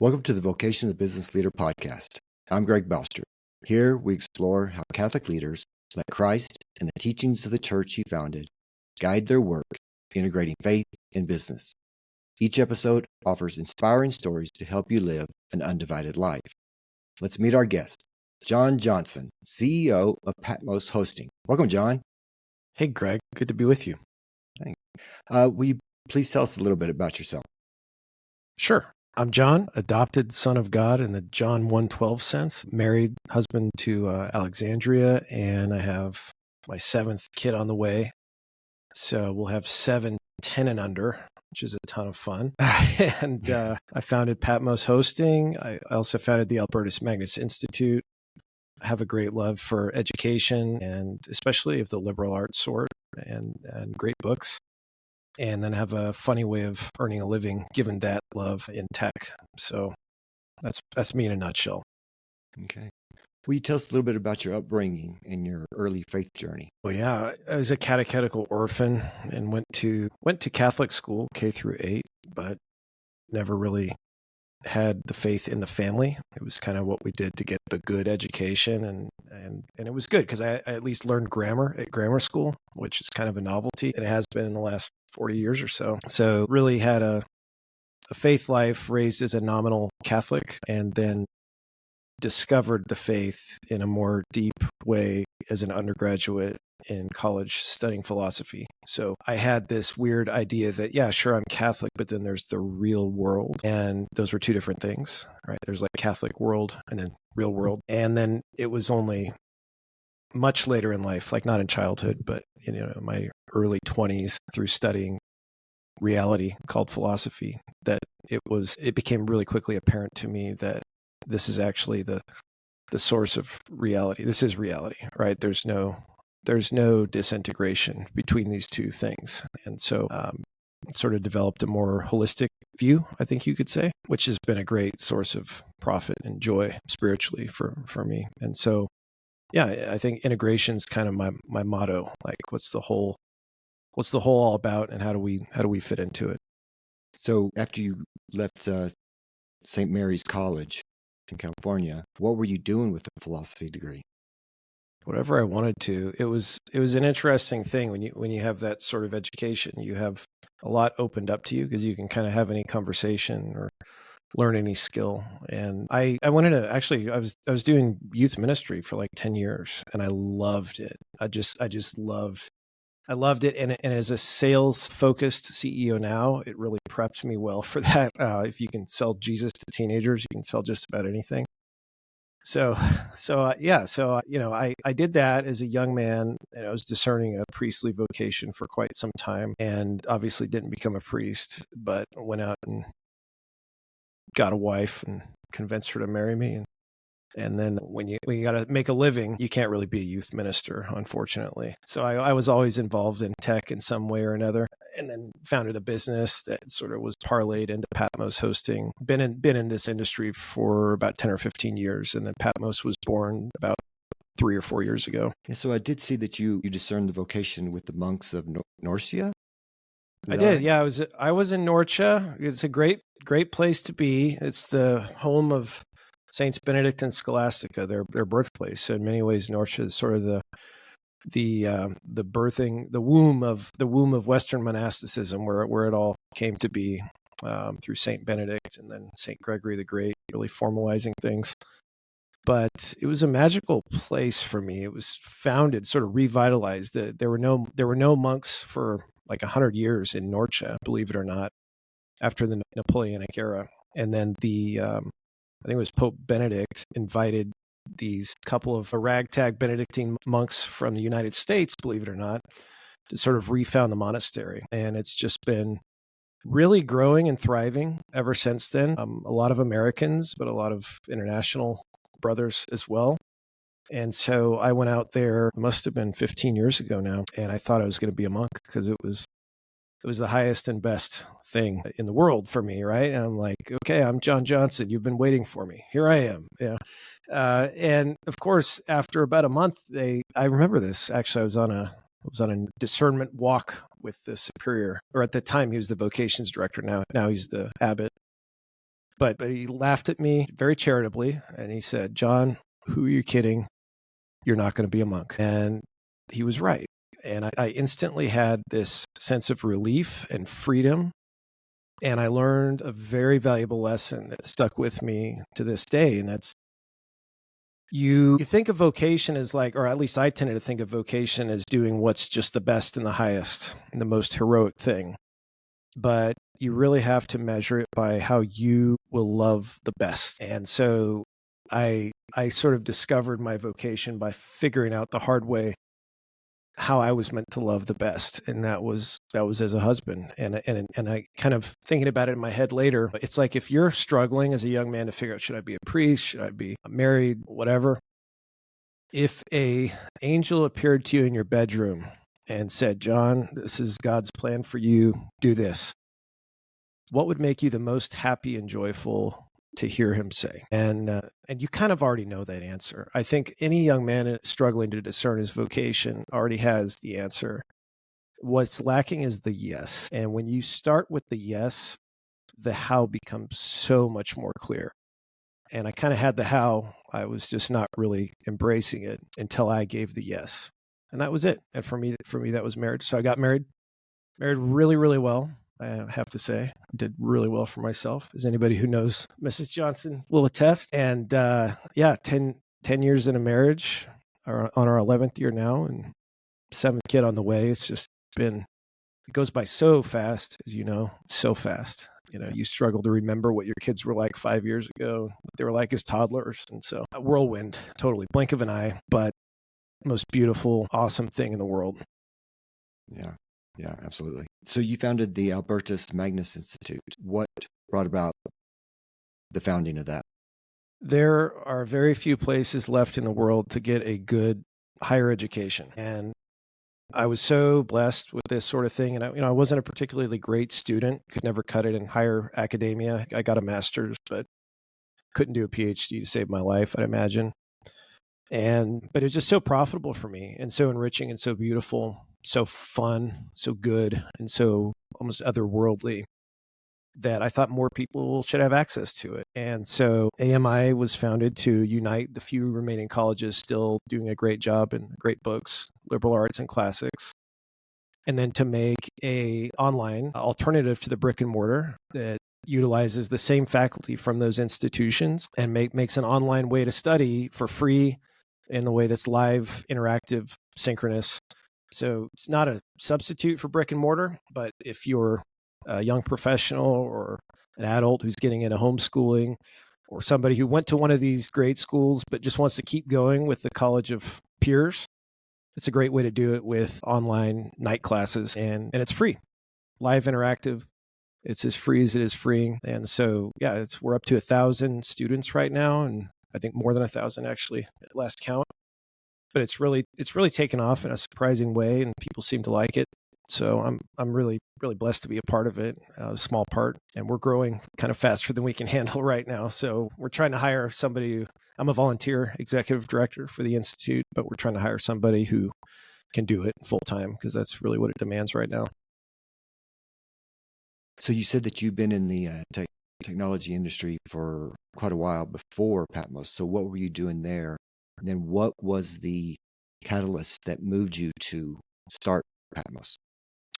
Welcome to the Vocation of the Business Leader podcast. I'm Greg Balster. Here we explore how Catholic leaders let Christ and the teachings of the church he founded guide their work, integrating faith and business. Each episode offers inspiring stories to help you live an undivided life. Let's meet our guest, John Johnson, CEO of Patmos Hosting. Welcome, John. Hey, Greg. Good to be with you. Thanks. Will you please tell us a little bit about yourself? Sure. I'm John, adopted son of God in the John 1:12 sense, married husband to Alexandria, and I have my seventh kid on the way. So we'll have 7, 10 and under, which is a ton of fun. And I founded Patmos Hosting. I also founded the Albertus Magnus Institute. I have a great love for education, and especially of the liberal arts sort, and great books. And then have a funny way of earning a living, given that love in tech. So that's me in a nutshell. Okay. Will you tell us a little bit about your upbringing and your early faith journey? Well, yeah, I was a catechetical orphan and went to Catholic school, K through 8, but never really had the faith in the family. It was kind of what we did to get the good education, and it was good because I at least learned grammar at grammar school, which is kind of a novelty. It has been in the last 40 years or so. So really had a faith life, raised as a nominal Catholic, and then discovered the faith in a more deep way as an undergraduate in college studying philosophy. So I had this weird idea that, yeah, sure, I'm Catholic, but then there's the real world. And those were two different things, right? There's like Catholic world and then real world. And then it was only much later in life, like not in childhood, but my early 20s through studying reality called philosophy, that it became really quickly apparent to me that this is actually the source of reality. This is reality, right? There's no disintegration between these two things. And so sort of developed a more holistic view, I think you could say, which has been a great source of profit and joy spiritually for me. And so, yeah, I think integration is kind of my motto. Like, what's the whole all about, and how do we fit into it? So after you left St. Mary's College in California, what were you doing with the philosophy degree? Whatever I wanted to. It was an interesting thing when you have that sort of education. You have a lot opened up to you because you can kind of have any conversation or learn any skill. And I wanted to actually, I was doing youth ministry for like 10 years, and I loved it. I loved it. And as a sales focused CEO now, it really prepped me well for that. If you can sell Jesus to teenagers, you can sell just about anything. So I did that as a young man, and I was discerning a priestly vocation for quite some time, and obviously didn't become a priest, but went out and got a wife and convinced her to marry me. And then when you got to make a living, you can't really be a youth minister, unfortunately. So I was always involved in tech in some way or another, and then founded a business that sort of was parlayed into Patmos Hosting. Been in this industry for about 10 or 15 years, and then Patmos was born about 3 or 4 years ago. Yeah, so I did see that you discerned the vocation with the monks of Norcia. I did. Yeah, I was in Norcia. It's a great place to be. It's the home of Saints Benedict and Scholastica, their birthplace. So in many ways, Norcia is sort of the birthing, the womb of Western monasticism, where it all came to be through Saint Benedict and then Saint Gregory the Great, really formalizing things. But it was a magical place for me. It was founded, sort of revitalized. There were no monks for like 100 years in Norcia, believe it or not, after the Napoleonic era, and then I think it was Pope Benedict invited these couple of ragtag Benedictine monks from the United States, believe it or not, to sort of refound the monastery. And it's just been really growing and thriving ever since then. A lot of Americans, but a lot of international brothers as well. And so I went out there, it must have been 15 years ago now, and I thought I was going to be a monk because it was the highest and best thing in the world for me, right? And I'm like, okay, I'm John Johnson. You've been waiting for me. Here I am. Yeah. And of course, after about a month, I remember this. Actually, I was on a discernment walk with the superior, or at the time he was the vocations director. Now he's the abbot. But he laughed at me very charitably, and he said, "John, who are you kidding? You're not going to be a monk." And he was right. And I instantly had this sense of relief and freedom. And I learned a very valuable lesson that stuck with me to this day. And that's, you think of vocation as like, or at least I tended to think of vocation as doing what's just the best and the highest and the most heroic thing. But you really have to measure it by how you will love the best. And so I sort of discovered my vocation by figuring out the hard way how I was meant to love the best. And that was as a husband. And I kind of thinking about it in my head later, it's like, if you're struggling as a young man to figure out, should I be a priest? Should I be married? Whatever. If a angel appeared to you in your bedroom and said, "John, this is God's plan for you. Do this," what would make you the most happy and joyful to hear him say? And you kind of already know that answer. I think any young man struggling to discern his vocation already has the answer. What's lacking is the yes. And when you start with the yes, the how becomes so much more clear. And I kind of had the how. I was just not really embracing it until I gave the yes. And that was it. And for me, that was marriage. So I got married really, really well. I have to say, I did really well for myself, as anybody who knows Mrs. Johnson will attest. And 10 years in a marriage, on our 11th year now, and 7th kid on the way. It's just been, it goes by so fast, as you know, so fast. You know, you struggle to remember what your kids were like 5 years ago, what they were like as toddlers. And so a whirlwind, totally blink of an eye, but most beautiful, awesome thing in the world. Yeah, absolutely. So you founded the Albertus Magnus Institute. What brought about the founding of that? There are very few places left in the world to get a good higher education. And I was so blessed with this sort of thing. And I wasn't a particularly great student, could never cut it in higher academia. I got a master's, but couldn't do a PhD to save my life, I'd imagine. But it was just so profitable for me, and so enriching and so beautiful, so fun, so good, and so almost otherworldly, that I thought more people should have access to it. And so AMI was founded to unite the few remaining colleges still doing a great job and great books, liberal arts and classics, and then to make a online alternative to the brick and mortar that utilizes the same faculty from those institutions and makes an online way to study for free in the way that's live, interactive, synchronous. So it's not a substitute for brick and mortar, but if you're a young professional or an adult who's getting into homeschooling, or somebody who went to one of these great schools but just wants to keep going with the college of peers, it's a great way to do it with online night classes, and it's free, live, interactive. It's as free as it is freeing. And so, we're up to 1,000 students right now, and I think more than 1,000 actually at last count. But it's really taken off in a surprising way, and people seem to like it. So I'm really, really blessed to be a part of it, a small part, and we're growing kind of faster than we can handle right now. So we're trying to hire somebody. I'm a volunteer executive director for the Institute, but we're trying to hire somebody who can do it full time, because that's really what it demands right now. So you said that you've been in the technology industry for quite a while before Patmos. So what were you doing there? And then what was the catalyst that moved you to start Patmos?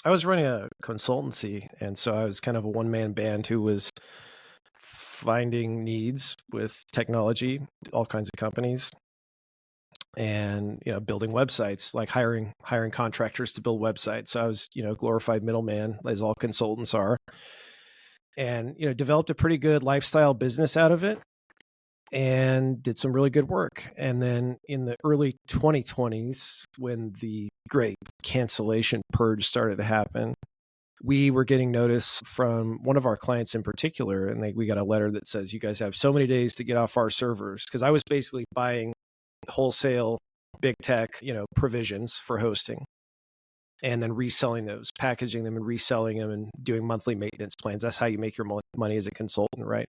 I was running a consultancy, and so I was kind of a one-man band who was finding needs with technology, all kinds of companies, and building websites, like hiring contractors to build websites. So I was glorified middleman, as all consultants are, and developed a pretty good lifestyle business out of it, and did some really good work. And then in the early 2020s, when the great cancellation purge started to happen, we were getting notice from one of our clients in particular, and we got a letter that says, "You guys have so many days to get off our servers," because I was basically buying wholesale big tech, provisions for hosting, and then reselling those, packaging them and reselling them, and doing monthly maintenance plans. That's how you make your money as a consultant, right?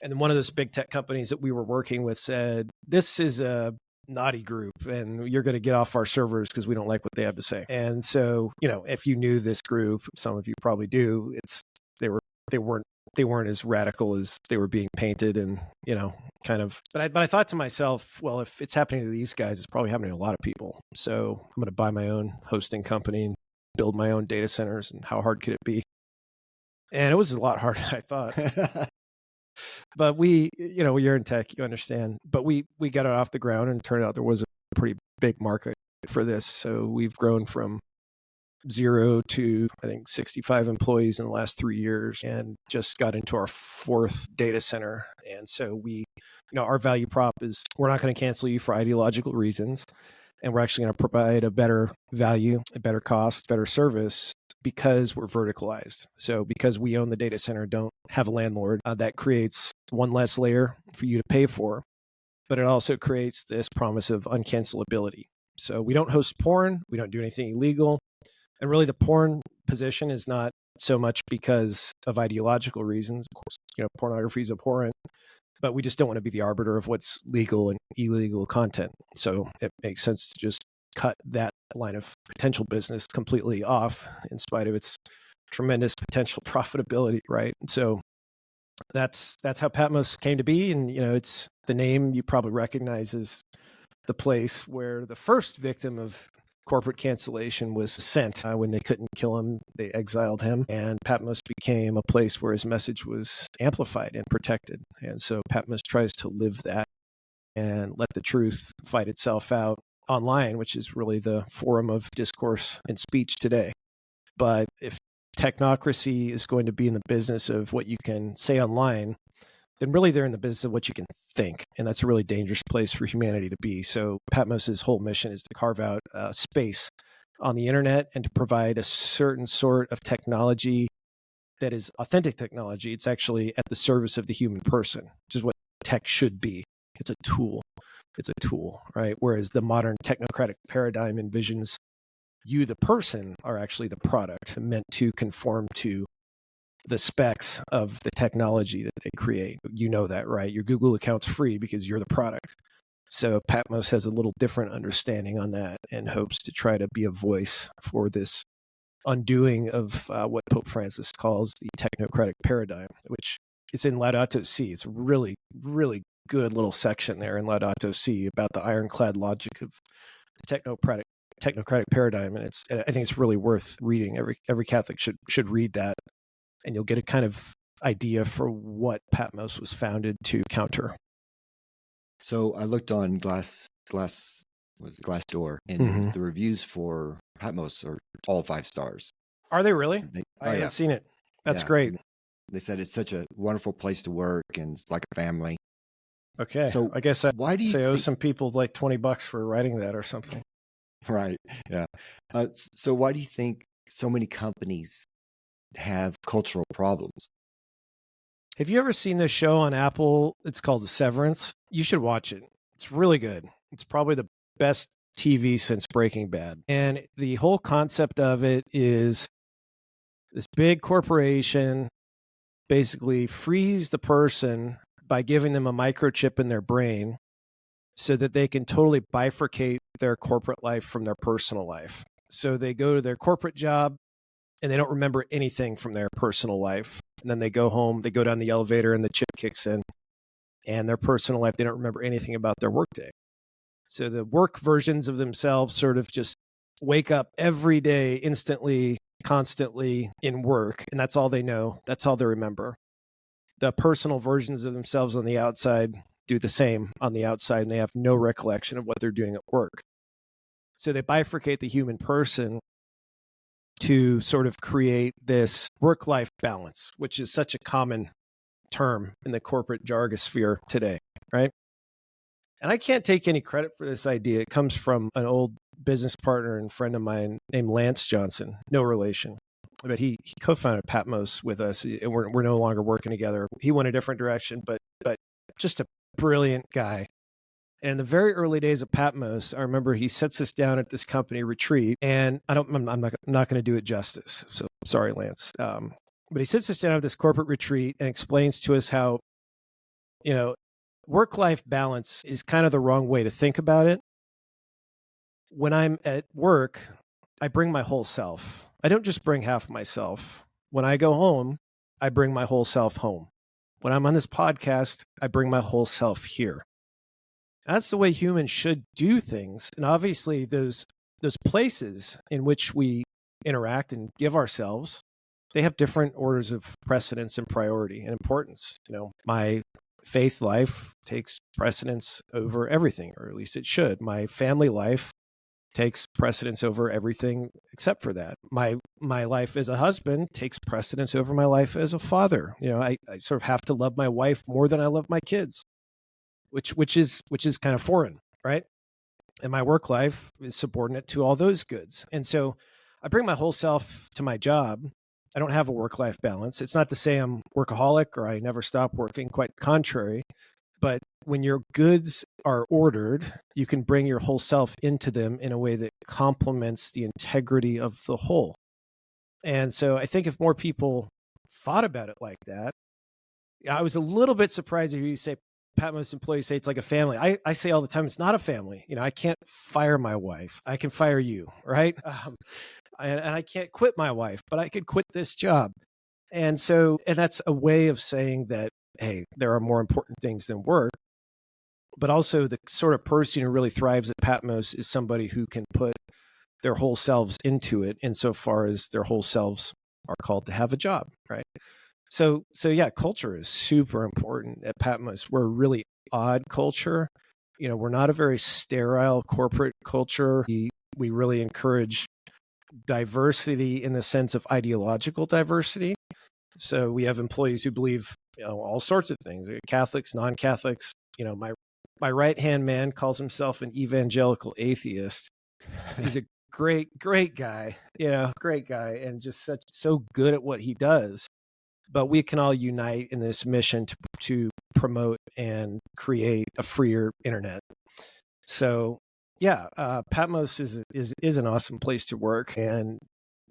And then one of those big tech companies that we were working with said, "This is a naughty group, and you're going to get off our servers because we don't like what they have to say." And so, if you knew this group, some of you probably do, they weren't they weren't as radical as they were being painted, and kind of. But I thought to myself, well, if it's happening to these guys, it's probably happening to a lot of people. So I'm going to buy my own hosting company and build my own data centers. And how hard could it be? And it was a lot harder than I thought. But you're in tech, you understand. But we got it off the ground, and it turned out there was a pretty big market for this. So we've grown from 0 to, I think, 65 employees in the last 3 years, and just got into our 4th data center. And so our value prop is we're not going to cancel you for ideological reasons. And we're actually going to provide a better value, a better cost, better service, because we're verticalized. So because we own the data center, don't have a landlord, that creates one less layer for you to pay for. But it also creates this promise of uncancelability. So we don't host porn. We don't do anything illegal. And really, the porn position is not so much because of ideological reasons. Of course, pornography is abhorrent, but we just don't want to be the arbiter of what's legal and illegal content. So it makes sense to just cut that line of potential business completely off, in spite of its tremendous potential profitability, right? So that's how Patmos came to be. And, it's the name you probably recognize as the place where the first victim of corporate cancellation was sent. When they couldn't kill him, they exiled him, and Patmos became a place where his message was amplified and protected. And so Patmos tries to live that and let the truth fight itself out online, which is really the forum of discourse and speech today. But if technocracy is going to be in the business of what you can say online, then really they're in the business of what you can think. And that's a really dangerous place for humanity to be. So Patmos's whole mission is to carve out space on the internet and to provide a certain sort of technology that is authentic technology. It's actually at the service of the human person, which is what tech should be. It's a tool. It's a tool, right? Whereas the modern technocratic paradigm envisions you, the person, are actually the product meant to conform to the specs of the technology that they create. You know that, right? Your Google account's free because you're the product. So Patmos has a little different understanding on that and hopes to try to be a voice for this undoing of what Pope Francis calls the technocratic paradigm, which is in Laudato Si. It's a really, really good little section there in Laudato Si about the ironclad logic of the technocratic paradigm. And I think it's really worth reading. Every Catholic should read that, and you'll get a kind of idea for what Patmos was founded to counter. So I looked on Glassdoor, and the reviews for Patmos are all 5 stars. Are they really? I haven't seen it. That's great. They said it's such a wonderful place to work, and it's like a family. Okay. So I guess I owe some people like $20 for writing that or something. Right. Yeah. So why do you think so many companies have cultural problems? Have you ever seen this show on Apple? It's called Severance. You should watch it. It's really good. It's probably the best TV since Breaking Bad. And the whole concept of it is this big corporation basically frees the person by giving them a microchip in their brain so that they can totally bifurcate their corporate life from their personal life. So they go to their corporate job and they don't remember anything from their personal life. And then they go home, they go down the elevator and the chip kicks in, and their personal life, they don't remember anything about their workday. So the work versions of themselves sort of just wake up every day instantly, constantly in work. And that's all they know. That's all they remember. The personal versions of themselves on the outside do the same on the outside, and they have no recollection of what they're doing at work. So they bifurcate the human person to sort of create this work-life balance, which is such a common term in the corporate jargosphere today, right? And I can't take any credit for this idea. It comes from an old business partner and friend of mine named Lance Johnson, no relation. But he co-founded Patmos with us, and we're no longer working together. He went a different direction, but just a brilliant guy. And in the very early days of Patmos, I remember he sits us down at this company retreat, and I'm not going to do it justice. So sorry, Lance. But he sits us down at this corporate retreat and explains to us how, work-life balance is kind of the wrong way to think about it. When I'm at work, I bring my whole self. I don't just bring half myself. When I go home, I bring my whole self home. When I'm on this podcast, I bring my whole self here. That's the way humans should do things. And obviously those places in which we interact and give ourselves, they have different orders of precedence and priority and importance. My faith life takes precedence over everything, or at least it should. My family life takes precedence over everything except for that. My life as a husband takes precedence over my life as a father. I sort of have to love my wife more than I love my kids, which is kind of foreign, right? And my work life is subordinate to all those goods. And so I bring my whole self to my job. I don't have a work-life balance. It's not to say I'm workaholic or I never stop working, quite the contrary. But when your goods are ordered, you can bring your whole self into them in a way that complements the integrity of the whole. And so I think if more people thought about it like that, I was a little bit surprised to hear you say, Patmos employees say it's like a family. I say all the time, it's not a family. I can't fire my wife. I can fire you, right? And I can't quit my wife, but I could quit this job. And that's a way of saying that, hey, there are more important things than work. But also the sort of person who really thrives at Patmos is somebody who can put their whole selves into it insofar as their whole selves are called to have a job, right? So yeah, culture is super important at Patmos. We're a really odd culture. We're not a very sterile corporate culture. We really encourage diversity in the sense of ideological diversity. So we have employees who believe all sorts of things. Catholics, non-Catholics. My right-hand man calls himself an evangelical atheist. He's a great guy. Great guy, and just so good at what he does. But we can all unite in this mission to promote and create a freer internet. So yeah, Patmos is an awesome place to work, and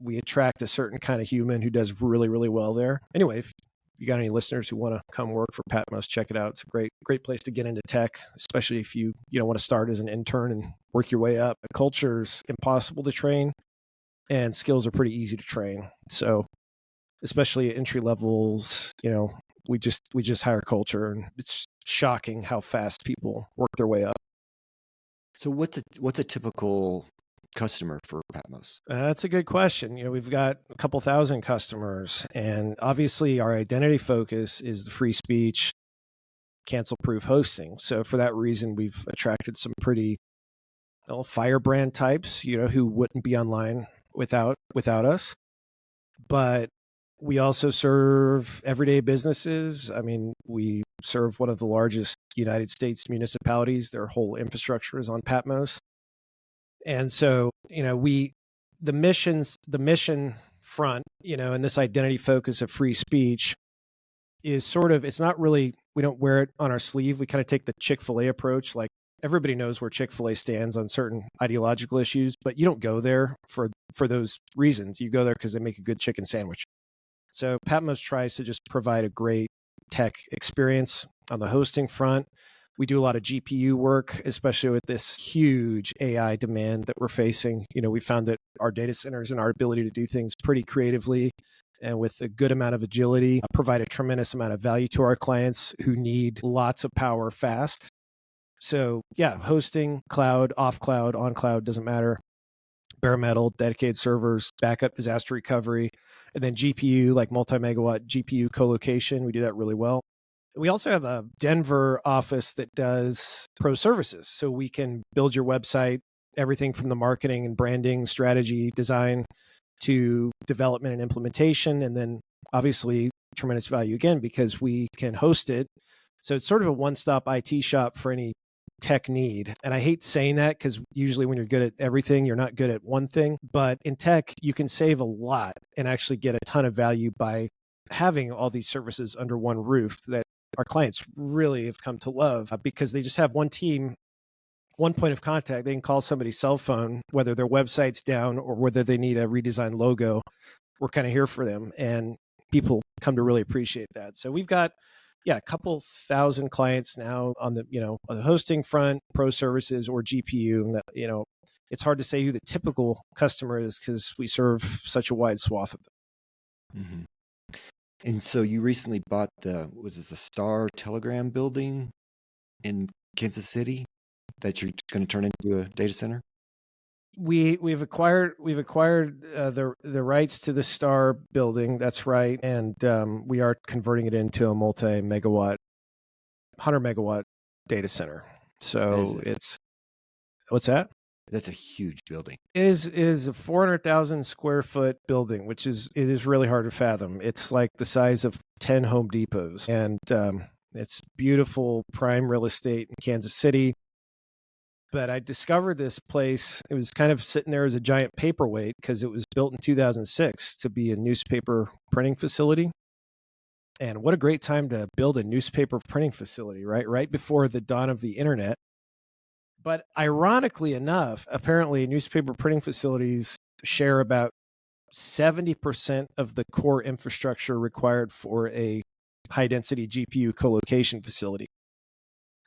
we attract a certain kind of human who does really, really well there. Anyway, if you got any listeners who want to come work for Patmos, check it out. It's a great place to get into tech, especially if you want to start as an intern and work your way up. The culture's impossible to train, and skills are pretty easy to train. So especially at entry levels, we just hire culture, and it's shocking how fast people work their way up. So what's a typical customer for Patmos? That's a good question. We've got a couple thousand customers, and obviously our identity focus is the free speech, cancel-proof hosting. So for that reason, we've attracted some pretty firebrand types, who wouldn't be online without us. But we also serve everyday businesses. I mean, we serve one of the largest United States municipalities. Their whole infrastructure is on Patmos. And so, the mission front, and this identity focus of free speech is it's not really, we don't wear it on our sleeve. We kind of take the Chick-fil-A approach. Like, everybody knows where Chick-fil-A stands on certain ideological issues, but you don't go there for those reasons. You go there because they make a good chicken sandwich. So Patmos tries to just provide a great tech experience on the hosting front. We do a lot of GPU work, especially with this huge AI demand that we're facing. We found that our data centers and our ability to do things pretty creatively and with a good amount of agility provide a tremendous amount of value to our clients who need lots of power fast. So yeah, hosting, cloud, off cloud, on cloud, doesn't matter. Bare metal, dedicated servers, backup, disaster recovery, and then GPU, like multi-megawatt GPU co-location. We do that really well. We also have a Denver office that does pro services. So we can build your website, everything from the marketing and branding, strategy, design, to development and implementation. And then obviously tremendous value again, because we can host it. So it's sort of a one-stop IT shop for any tech need. And I hate saying that because usually when you're good at everything, you're not good at one thing. But in tech, you can save a lot and actually get a ton of value by having all these services under one roof that our clients really have come to love, because they just have one team, one point of contact. They can call somebody's cell phone, whether their website's down or whether they need a redesigned logo. We're kind of here for them, and people come to really appreciate that. So we've got a couple thousand clients now on the, on the hosting front, pro services, or GPU. And that, it's hard to say who the typical customer is because we serve such a wide swath of them. Mm-hmm. And so you recently bought was it the Star Telegram building in Kansas City that you're going to turn into a data center? We've acquired the rights to the Star building. That's right, and we are converting it into a 100 megawatt data center. So it's what's that? That's a huge building. It is a 400,000 square foot building, which is really hard to fathom. It's like the size of 10 Home Depots, and it's beautiful prime real estate in Kansas City. But I discovered this place. It was kind of sitting there as a giant paperweight because it was built in 2006 to be a newspaper printing facility. And what a great time to build a newspaper printing facility, right? Right before the dawn of the internet. But ironically enough, apparently newspaper printing facilities share about 70% of the core infrastructure required for a high density GPU colocation facility.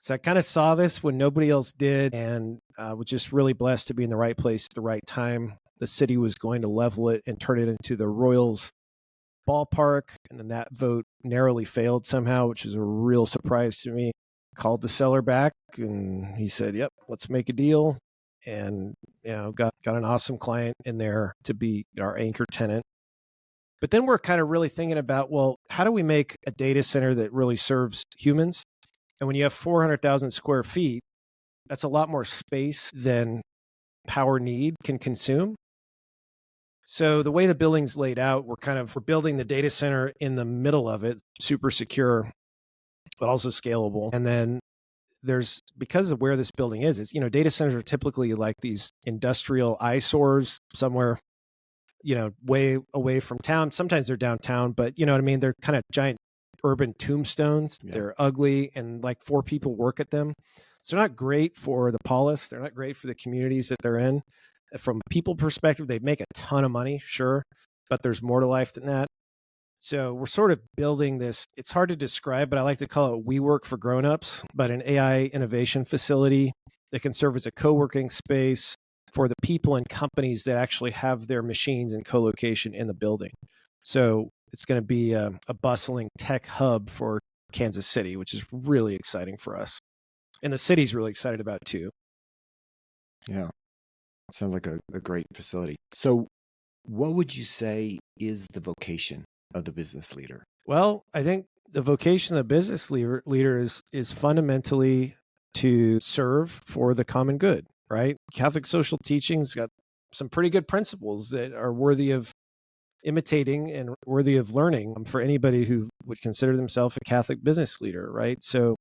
So I kind of saw this when nobody else did, and was just really blessed to be in the right place at the right time. The city was going to level it and turn it into the Royals ballpark, and then that vote narrowly failed somehow, which is a real surprise to me. Called the seller back, and he said, "Yep, let's make a deal." And got an awesome client in there to be our anchor tenant. But then we're kind of really thinking about, well, how do we make a data center that really serves humans? And when you have 400,000 square feet, that's a lot more space than power need can consume. So the way the building's laid out, we're building the data center in the middle of it, super secure, but also scalable. And then because of where this building is, it's, data centers are typically like these industrial eyesores somewhere, way away from town. Sometimes they're downtown, but you know what I mean? They're kind of giant urban tombstones. Yeah. They're ugly, and like 4 people work at them. So they're not great for the polis. They're not great for the communities that they're in. From a people perspective, they make a ton of money, sure, but there's more to life than that. So we're sort of building this. It's hard to describe, but I like to call it WeWork for grownups, but an AI innovation facility that can serve as a co-working space for the people and companies that actually have their machines and co-location in the building. So it's going to be a bustling tech hub for Kansas City, which is really exciting for us. And the city's really excited about it too. Yeah. Sounds like a great facility. So what would you say is the vocation of the business leader? Well, I think the vocation of the business leader is fundamentally to serve for the common good, right? Catholic social teaching's got some pretty good principles that are worthy of imitating and worthy of learning for anybody who would consider themselves a Catholic business leader, right? So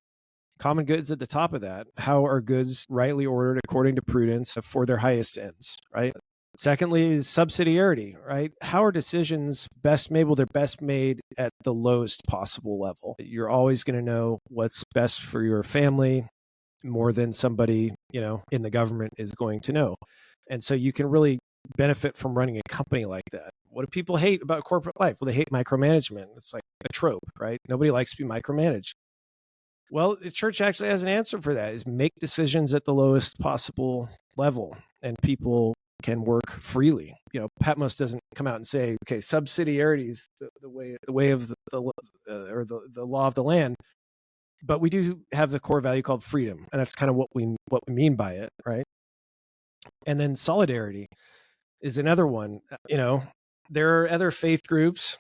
common goods at the top of that. How are goods rightly ordered according to prudence for their highest ends, right? Secondly is subsidiarity, right? How are decisions best made? Well, they're best made at the lowest possible level. You're always going to know what's best for your family more than somebody, in the government is going to know. And so you can really benefit from running a company like that. What do people hate about corporate life? Well, they hate micromanagement. It's like a trope, right? Nobody likes to be micromanaged. Well, the church actually has an answer for that, is make decisions at the lowest possible level, and people can work freely. Patmos doesn't come out and say, okay, subsidiarity is the way of the law of the land. But we do have the core value called freedom, and that's kind of what we mean by it, right? And then solidarity is another one. There are other faith groups,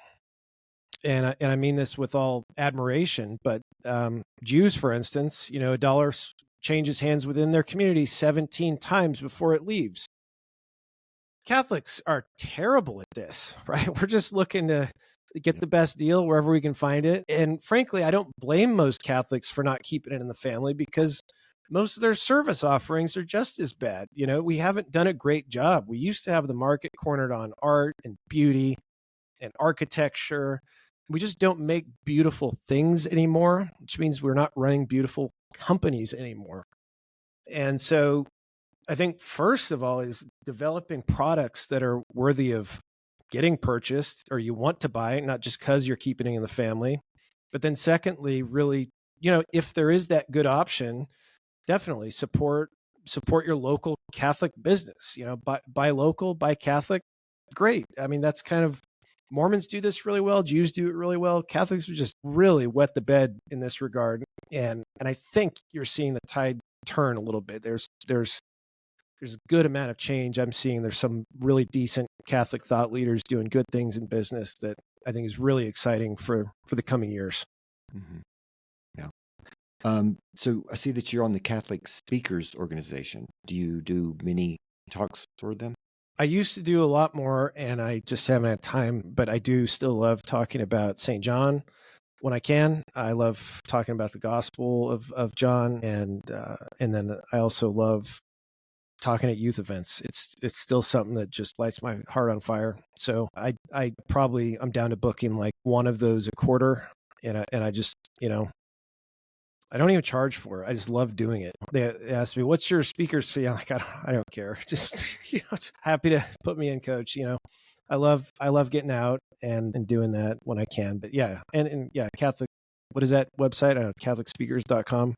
and I mean this with all admiration, but Jews, for instance, a dollar changes hands within their community 17 times before it leaves. Catholics are terrible at this, right? We're just looking to get the best deal wherever we can find it. And frankly, I don't blame most Catholics for not keeping it in the family, because most of their service offerings are just as bad. We haven't done a great job. We used to have the market cornered on art and beauty and architecture. We just don't make beautiful things anymore, which means we're not running beautiful companies anymore. And so I think first of all is developing products that are worthy of getting purchased, or you want to buy, not just because you're keeping it in the family. But then secondly, really, if there is that good option, definitely support your local Catholic business. Buy local, buy Catholic. Great. I mean, that's kind of Mormons do this really well. Jews do it really well. Catholics just really wet the bed in this regard. And I think you're seeing the tide turn a little bit. There's a good amount of change I'm seeing. There's some really decent Catholic thought leaders doing good things in business that I think is really exciting for the coming years. Mm-hmm. Yeah. So I see that you're on the Catholic Speakers Organization. Do you do many talks for them? I used to do a lot more, and I just haven't had time, but I do still love talking about St. John when I can. I love talking about the Gospel of John, and then I also love talking at youth events. It's still something that just lights my heart on fire. So I'm down to booking like one of those a quarter, and I just, I don't even charge for it. I just love doing it. They ask me, "What's your speaker's fee?" I'm like, I don't care. Just happy to put me in, coach. I love getting out and doing that when I can. But yeah, and yeah, Catholic. What is that website? I don't know, CatholicSpeakers.com.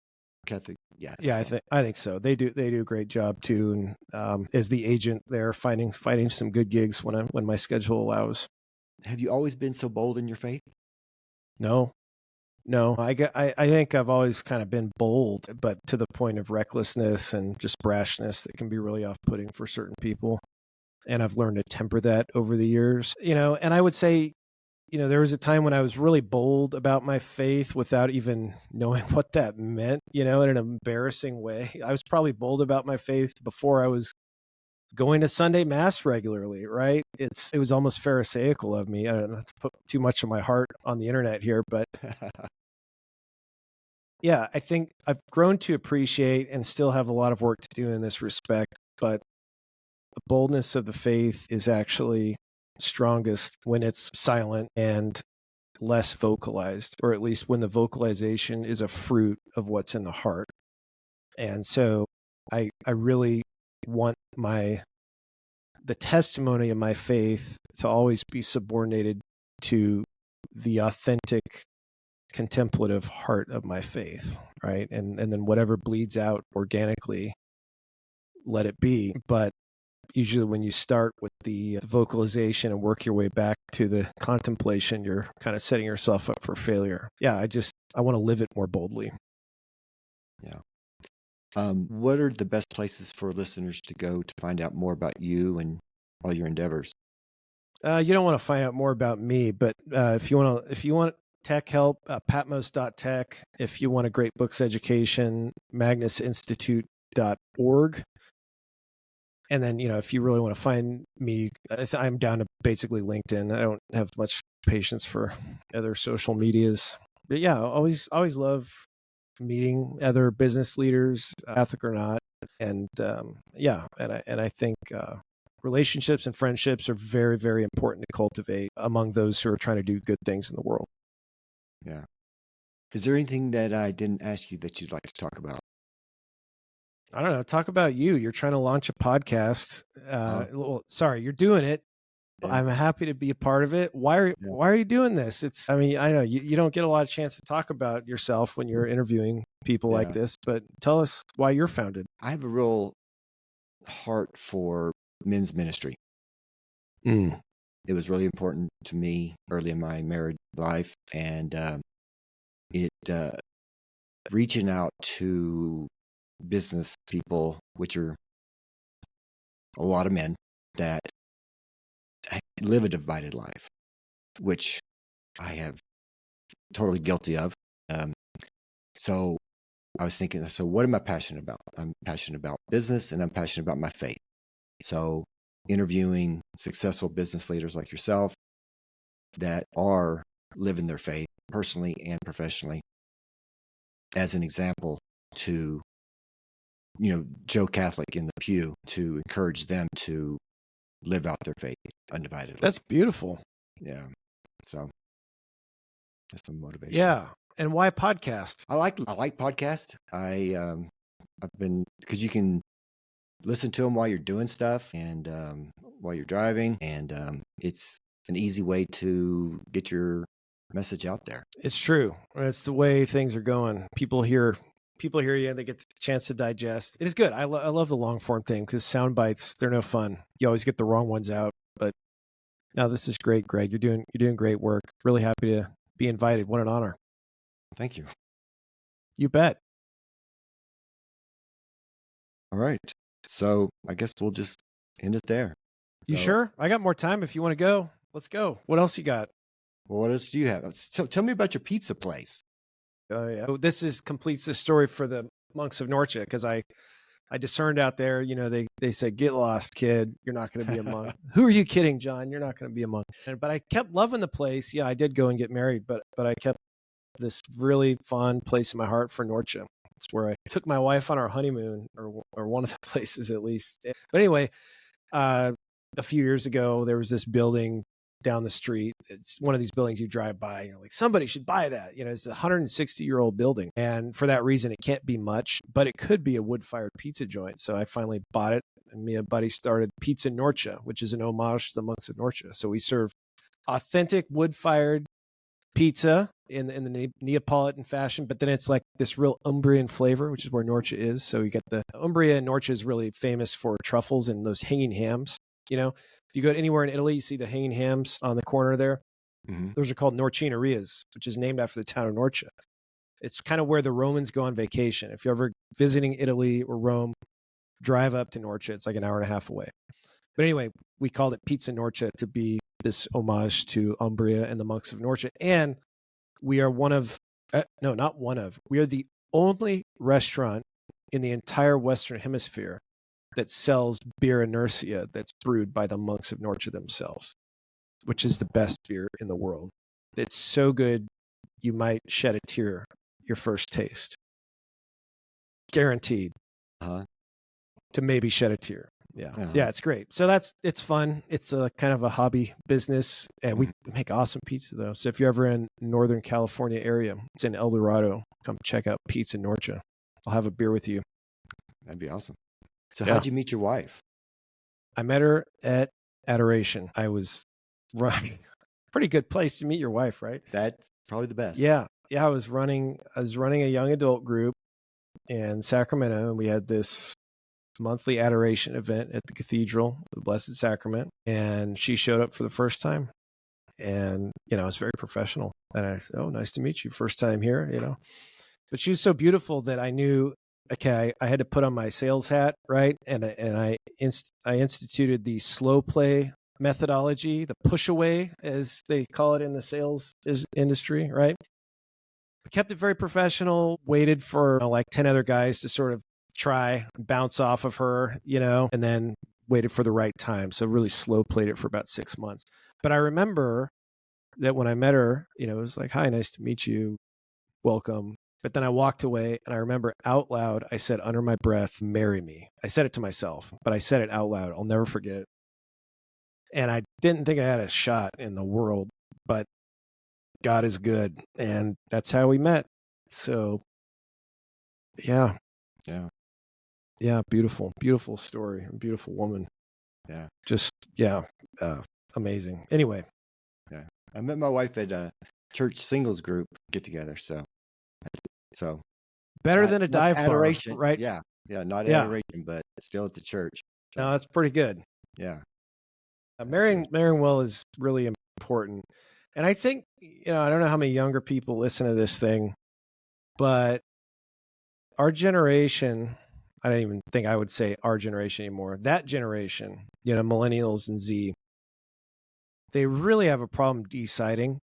Catholic, yeah. Yeah, I think so. They do a great job too, and as the agent there, finding some good gigs when my schedule allows. Have you always been so bold in your faith? No. I think I've always kind of been bold, but to the point of recklessness and just brashness that can be really off-putting for certain people. And I've learned to temper that over the years. And I would say, there was a time when I was really bold about my faith without even knowing what that meant, in an embarrassing way. I was probably bold about my faith before I was going to Sunday mass regularly, right? It was almost pharisaical of me. I don't have to put too much of my heart on the internet here, but yeah, I think I've grown to appreciate and still have a lot of work to do in this respect, but the boldness of the faith is actually strongest when it's silent and less vocalized, or at least when the vocalization is a fruit of what's in the heart. And so I really want the testimony of my faith to always be subordinated to the authentic contemplative heart of my faith, right? And then whatever bleeds out organically, let it be. But usually when you start with the vocalization and work your way back to the contemplation, you're kind of setting yourself up for failure. Yeah, I want to live it more boldly. Yeah. What are the best places for listeners to go to find out more about you and all your endeavors? You don't want to find out more about me, but if you want tech help, patmos.tech. If you want a great books education, magnusinstitute.org. And then, if you really want to find me, I'm down to basically LinkedIn. I don't have much patience for other social medias. But yeah, always love meeting other business leaders, Catholic or not. And I think relationships and friendships are very, very important to cultivate among those who are trying to do good things in the world. Yeah. Is there anything that I didn't ask you that you'd like to talk about? I don't know. Talk about you. You're trying to launch a podcast. Well, sorry, you're doing it. Yeah. I'm happy to be a part of it. Why are you doing this? I know you don't get a lot of chance to talk about yourself when you're interviewing people like this, but tell us why you're founded. I have a real heart for men's ministry. It was really important to me early in my married life, and reaching out to business people, which are a lot of men that live a divided life, which I have totally guilty of. So I was thinking, so what am I passionate about? I'm passionate about business, and I'm passionate about my faith. So interviewing successful business leaders like yourself that are living their faith personally and professionally as an example to, Joe Catholic in the pew, to encourage them to live out their faith undividedly. That's beautiful. Yeah. So that's some motivation. Yeah. And why podcast? I like podcast. I've been, because you can listen to them while you're doing stuff and while you're driving, and it's an easy way to get your message out there. It's true. It's the way things are going. People hear you and they get the chance to digest. It is good. I love the long form thing because sound bites, they're no fun. You always get the wrong ones out, but No, this is great, Greg. You're doing great work. Really happy to be invited. What an honor. Thank you. You bet. All right. So I guess we'll just end it there. You So, sure? I got more time if you want to go. Let's go. What else you got? well, what else do you have? So tell me about your pizza place. Oh yeah. This completes the story for the monks of Norcia, because I discerned out there, they said, get lost, kid. You're not going to be a monk. Who are you kidding, John? You're not going to be a monk. But I kept loving the place. Yeah, I did go and get married, but I kept this really fond place in my heart for Norcia. It's where I took my wife on our honeymoon, or one of the places at least. But anyway, a few years ago, there was this building down the street. It's one of these buildings you drive by, you're like, somebody should buy that. It's a 160-year-old building. And for that reason, it can't be much, but it could be a wood-fired pizza joint. So I finally bought it, and me and a buddy started Pizza Norcia, which is an homage to the monks of Norcia. So we serve authentic wood-fired pizza in the Neapolitan fashion, but then it's like this real Umbrian flavor, which is where Norcia is. So you get the Umbria, and Norcia is really famous for truffles and those hanging hams. If you go anywhere in Italy, you see the hanging hams on the corner there. Mm-hmm. Those are called Norcinerias, which is named after the town of Norcia. It's kind of where the Romans go on vacation. If you're ever visiting Italy or Rome, drive up to Norcia. It's like an hour and a half away. But anyway, we called it Pizza Norcia to be this homage to Umbria and the monks of Norcia. And we are we are the only restaurant in the entire Western Hemisphere that sells beer inertia that's brewed by the monks of Norcia themselves, which is the best beer in the world. It's so good, you might shed a tear your first taste. Guaranteed. To maybe shed a tear. Yeah. Yeah, it's great. So it's fun. It's a kind of a hobby business, and we make awesome pizza though. So if you're ever in Northern California area, it's in El Dorado, come check out Pizza Norcia. I'll have a beer with you. That'd be awesome. So how'd you meet your wife? I met her at Adoration. I was running pretty good place to meet your wife, right? That's probably the best. Yeah. Yeah. I was running a young adult group in Sacramento, and we had this monthly adoration event at the cathedral, the Blessed Sacrament. And she showed up for the first time. And, it was very professional. And I said, oh, nice to meet you. First time here, But she was so beautiful that I knew, okay, I had to put on my sales hat, right? And I instituted the slow play methodology, the push away, as they call it in the sales industry, right? I kept it very professional, waited for like 10 other guys to sort of try, bounce off of her, and then waited for the right time. So really slow played it for about 6 months. But I remember that when I met her, it was like, hi, nice to meet you. Welcome. But then I walked away, and I remember out loud, I said under my breath, marry me. I said it to myself, but I said it out loud. I'll never forget it. And I didn't think I had a shot in the world, but God is good. And that's how we met. So yeah. Yeah. Beautiful, beautiful story. A beautiful woman. Yeah. Just, amazing. Anyway. Yeah. I met my wife at a church singles group get together. So better than a dive adoration, bar, right? Yeah. Yeah. Not adoration, but still at the church. So, no, that's pretty good. Yeah. Marrying well is really important. And I think, I don't know how many younger people listen to this thing, but our generation, I don't even think I would say our generation anymore. That generation, millennials and Z, they really have a problem deciding.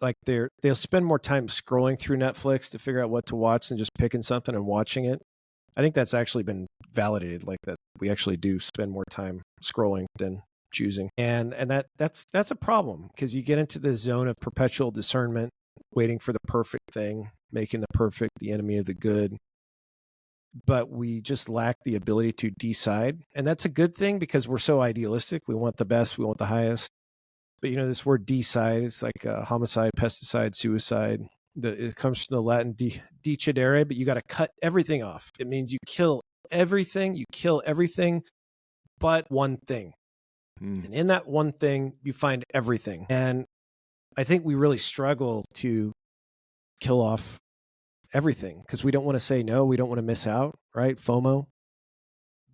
Like they'll spend more time scrolling through Netflix to figure out what to watch than just picking something and watching it. I think that's actually been validated, like that we actually do spend more time scrolling than choosing. And that's a problem, because you get into the zone of perpetual discernment, waiting for the perfect thing, making the perfect the enemy of the good. But we just lack the ability to decide. And that's a good thing, because we're so idealistic. We want the best, we want the highest. But this word decide, it's like homicide, pesticide, suicide. It comes from the Latin decidere, but you got to cut everything off. It means you kill everything but one thing. And in that one thing, you find everything. And I think we really struggle to kill off everything, because we don't want to say no. We don't want to miss out, right? FOMO.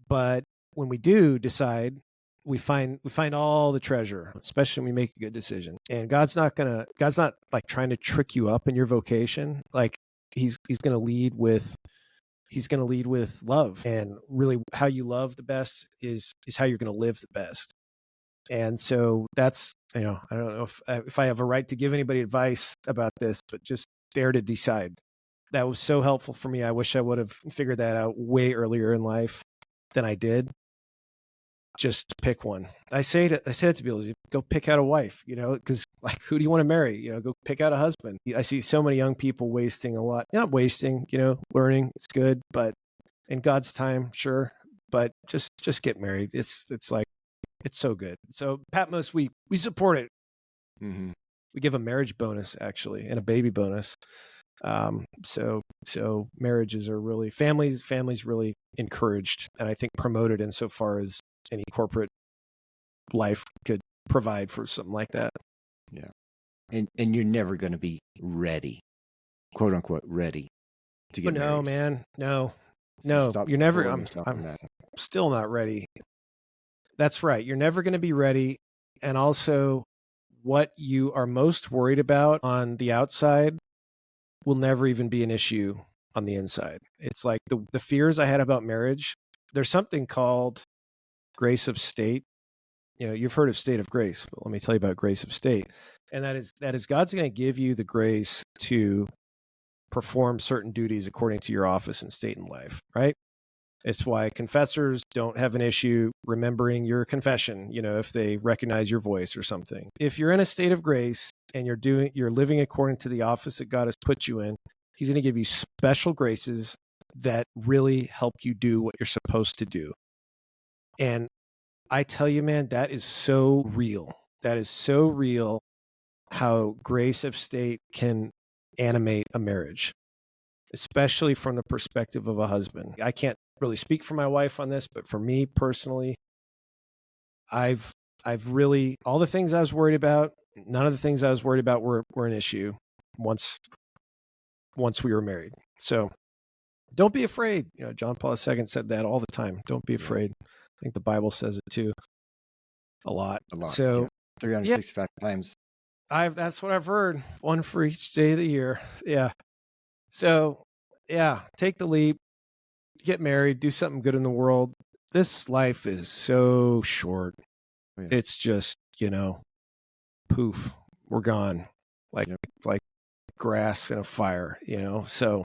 But when we do decide, we find all the treasure, especially when we make a good decision. And God's not like trying to trick you up in your vocation. Like he's going to lead with love, and really how you love the best is how you're going to live the best. And so that's, I don't know if I have a right to give anybody advice about this, but just dare to decide. That was so helpful for me. I wish I would have figured that out way earlier in life than I did. Just pick one. I say that to people, go pick out a wife, because like, who do you want to marry? Go pick out a husband. I see so many young people wasting a lot, not wasting, learning. It's good, but in God's time, sure. But just get married. It's like, it's so good. So Patmos, we support it. Mm-hmm. We give a marriage bonus actually, and a baby bonus. So marriages are really, families really encouraged, and I think promoted insofar as any corporate life could provide for something like that. Yeah. And you're never going to be ready, quote unquote, ready to get married. No, man. No, So you're never, I'm still not ready. That's right. You're never going to be ready. And also what you are most worried about on the outside will never even be an issue on the inside. It's like the fears I had about marriage. There's something called grace of state. You've heard of state of grace, but let me tell you about grace of state. And that is God's going to give you the grace to perform certain duties according to your office and state in life, right? It's why confessors don't have an issue remembering your confession, if they recognize your voice or something. If you're in a state of grace and you're living according to the office that God has put you in, he's going to give you special graces that really help you do what you're supposed to do. And I tell you, man, that is so real. That is so real, how grace of state can animate a marriage, especially from the perspective of a husband. I can't really speak for my wife on this, but for me personally, I've really, all the things I was worried about, none of the things I was worried about were an issue once we were married. So don't be afraid. John Paul II said that all the time. Don't be afraid. I think the Bible says it too. A lot. So 365 times. That's what I've heard. One for each day of the year. Yeah. So take the leap, get married, do something good in the world. This life is so short. Oh, yeah. It's just, poof, we're gone. Like grass in a fire, so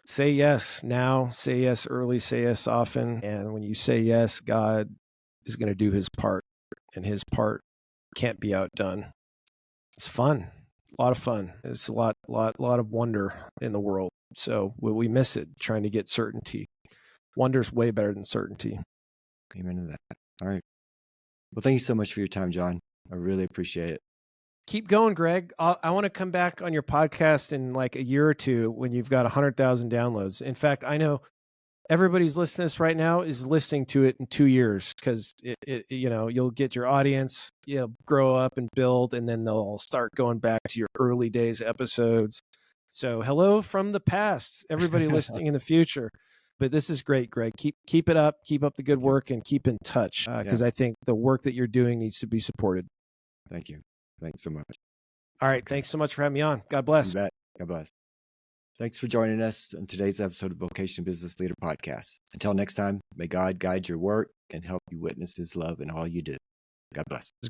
say yes now, say yes early, say yes often. And when you say yes, God is going to do his part, and his part can't be outdone. It's fun. A lot of fun. It's a lot of wonder in the world. So we miss it trying to get certainty. Wonder's way better than certainty. Amen to that. All right. Well, thank you so much for your time, John. I really appreciate it. Keep going, Greg. I want to come back on your podcast in like a year or two when you've got 100,000 downloads. In fact, I know everybody's listening to this right now is listening to it in 2 years, because you'll get your audience, grow up and build, and then they'll start going back to your early days episodes. So hello from the past, everybody listening in the future. But this is great, Greg. Keep it up. Keep up the good work, and keep in touch, because I think the work that you're doing needs to be supported. Thank you. Thanks so much. All right. Thanks so much for having me on. God bless. You bet. God bless. Thanks for joining us on today's episode of Vocation Business Leader Podcast. Until next time, may God guide your work and help you witness his love in all you do. God bless.